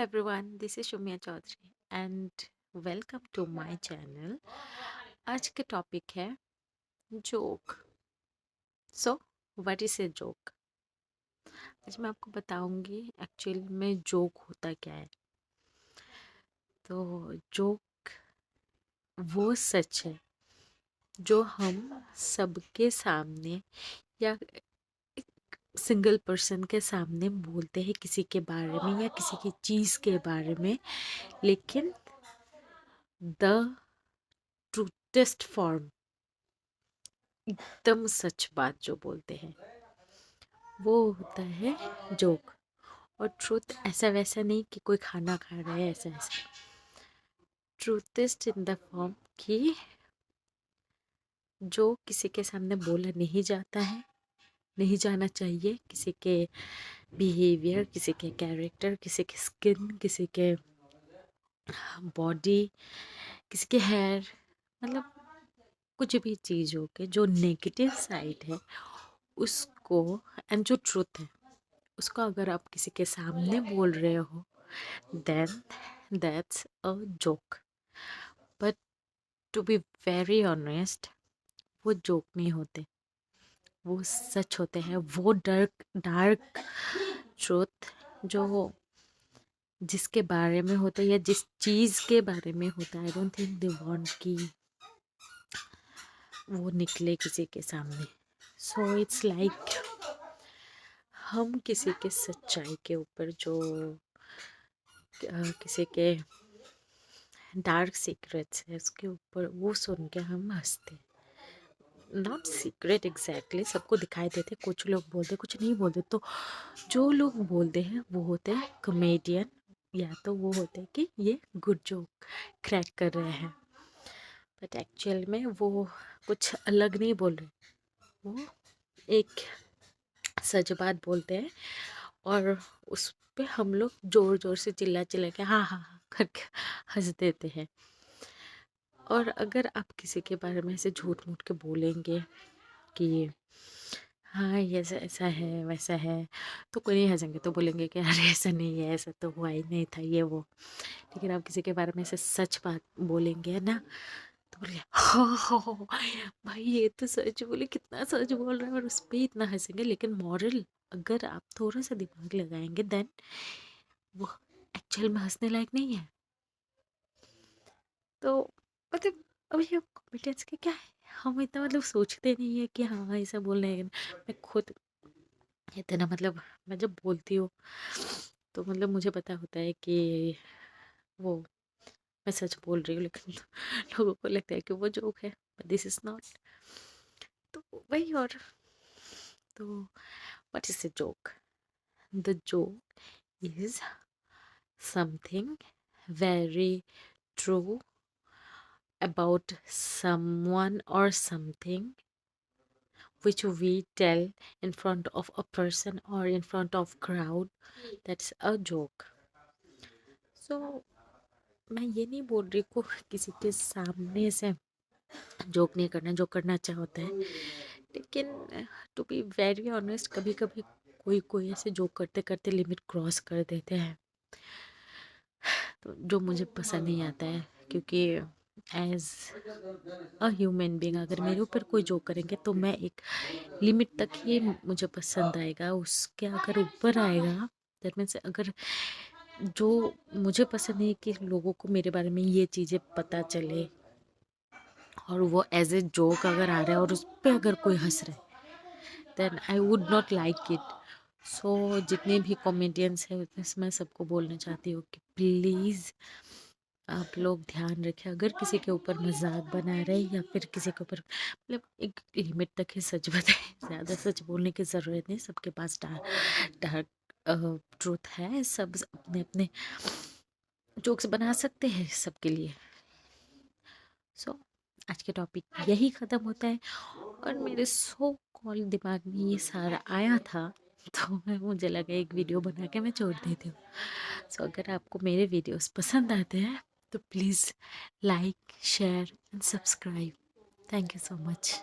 everyone, this is Shumya Chaudhary and welcome to my channel. आज का topic है joke. So what is a joke? आज मैं आपको बताऊंगी एक्चुअल में जोक होता क्या है. तो जोक वो सच है जो हम सबके सामने या सिंगल पर्सन के सामने बोलते हैं किसी के बारे में या किसी की चीज़ के बारे में, लेकिन द ट्रूथेस्ट फॉर्म, एकदम सच बात जो बोलते हैं, वो होता है जोक. और ट्रूथ ऐसा वैसा नहीं कि कोई खाना खा रहा है, ऐसा ऐसा. ट्रूथेस्ट इन द फॉर्म कि जो किसी के सामने बोला नहीं जाता है, नहीं जाना चाहिए. किसी के बिहेवियर, किसी के कैरेक्टर, किसी के स्किन, किसी के बॉडी, किसी के हेयर, मतलब कुछ भी चीज़ हो के जो नेगेटिव साइड है उसको, एंड जो ट्रूथ है उसको अगर आप किसी के सामने बोल रहे हो, then that's a joke. But to be very honest, वो जोक नहीं होते, वो सच होते हैं. वो डार्क डार्क ट्रूथ जो जिसके बारे में होता है या जिस चीज़ के बारे में होता है, I don't think they want कि वो निकले किसी के सामने. सो इट्स लाइक हम किसी के सच्चाई के ऊपर जो किसी के डार्क सीक्रेट्स है उसके ऊपर वो सुन के हम हंसते. नॉट सीक्रेट एग्जैक्टली, सबको दिखाई देते, कुछ लोग बोलते कुछ नहीं बोलते. तो जो लोग बोलते हैं वो होते हैं कॉमेडियन, या तो वो होते हैं कि ये गुड जोक क्रैक कर रहे हैं. बट एक्चुअल में वो कुछ अलग नहीं बोल रहे, वो एक सच बात बोलते हैं और उस पे हम लोग जोर जोर से चिल्ला चिल्ला के हाँ हाँ हाँ करके हंस देते हैं. और अगर आप किसी के बारे में ऐसे झूठ मूठ के बोलेंगे कि हाँ ये ऐसा ऐसा है वैसा है, तो कोई नहीं हंसेंगे, तो बोलेंगे कि अरे ऐसा नहीं है, ऐसा तो हुआ ही नहीं था ये वो. लेकिन आप किसी के बारे में ऐसे सच बात बोलेंगे ना, तो बोलेंगे हाँ भाई ये तो सच बोले, कितना सच बोल रहा है, और उस पर इतना हंसेंगे. लेकिन मॉरल अगर आप थोड़ा सा दिमाग लगाएंगे, देन वो एक्चुअल में हंसने लायक नहीं है. तो मतलब अभी हम कॉम्पिटेंस के क्या है, हम इतना मतलब सोचते नहीं है कि हाँ ऐसा बोलना है. मैं खुद इतना मतलब मैं जब बोलती हूँ तो मतलब मुझे पता होता है कि वो मैं सच बोल रही हूँ, लेकिन लोगों को लगता है कि वो जोक है, बट दिस इज नॉट. तो वही. और तो what is the joke? The joke is something very true about someone or something which we tell in front of a person or in front of crowd. That's a joke. So मैं ये नहीं बोल रही को किसी के सामने से जोक नहीं करना, जो करना अच्छा होता है. लेकिन टू बी वेरी ऑनेस्ट, कभी कभी कोई कोई ऐसे जोक करते करते लिमिट क्रॉस कर देते हैं, तो जो मुझे पसंद नहीं आता है. क्योंकि एज अ ह्यूमन बीइंग अगर मेरे ऊपर कोई जोक करेंगे तो मैं एक लिमिट तक ही मुझे पसंद आएगा. उसके अगर ऊपर आएगा, दैट मीन्स अगर जो मुझे पसंद नहीं कि लोगों को मेरे बारे में ये चीज़ें पता चले और वो एज ए जोक अगर आ रहा है और उस पर अगर कोई हंस रहा है, then I would not like it. So जितने भी कॉमेडियंस हैं मैं सबको बोलना चाहती हूँ कि प्लीज़ आप लोग ध्यान रखें. अगर किसी के ऊपर मजाक बना रहे या फिर किसी के ऊपर, मतलब एक लिमिट तक ही सच बताएं. ज़्यादा सच बोलने की ज़रूरत नहीं, सबके पास डार्क डार्क ट्रूथ है. सब अपने अपने जोक्स बना सकते हैं सबके लिए. सो आज के टॉपिक यही ख़त्म होता है. और मेरे सो कॉल दिमाग में ये सारा आया था, तो मुझे लगा एक वीडियो बना के मैं छोड़ देती हूँ. सो अगर आपको मेरे वीडियोस पसंद आते हैं तो please like share and subscribe. Thank you so much.